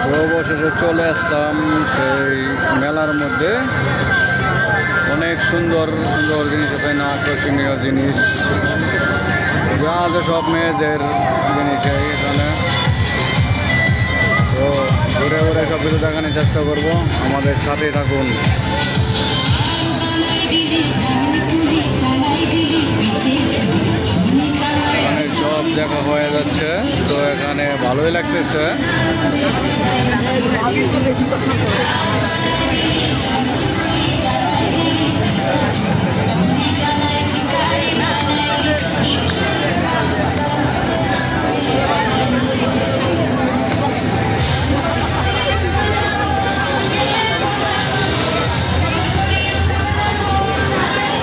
তো অবশেষে চলে আসলাম সেই মেলার মধ্যে। অনেক সুন্দর সুন্দর জিনিস আছে, না আকর্ষণীয় জিনিস যা আছে সব মেয়েদের জিনিস এখানে। তো ঘুরে ঘুরে সব কিছু দেখানোর চেষ্টা করবো, আমাদের সাথে থাকুন। এখানে সব দেখা হয়ে যাচ্ছে, তো এখানে ভালোই লাগতেছে।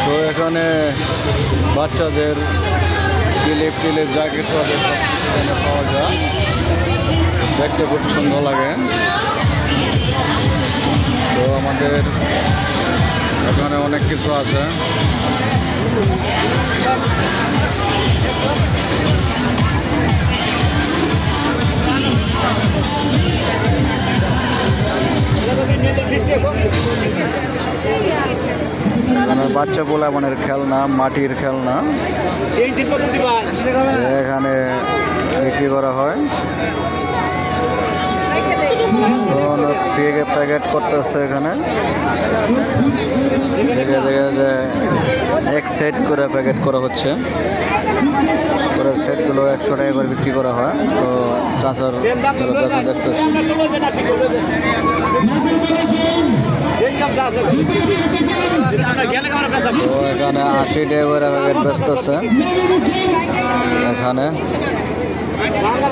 তো এখানে বাচ্চাদের ক্লিপ টিলিপ যা কিছু আছে সব কিছু এখানে পাওয়া যায়, দেখতে খুব সুন্দর লাগে। তো আমাদের এখানে অনেক কিছু আছে। এখানে বাচ্চা পোলাপানের খেলনা, মাটির খেলনা এখানে বিক্রি করা হয়। ফ্রিকে প্যাকেট করতেছে এখানে, দেখে দেখে যে এক সেট করে প্যাকেট করা হচ্ছে, করে সেটগুলো 100 টাকা করে বিক্রি করা হয়। তো চাচার কাছে দেখতেছি, তো এখানে 80 টাকা করে প্যাকেট বেচতেছে এখানে।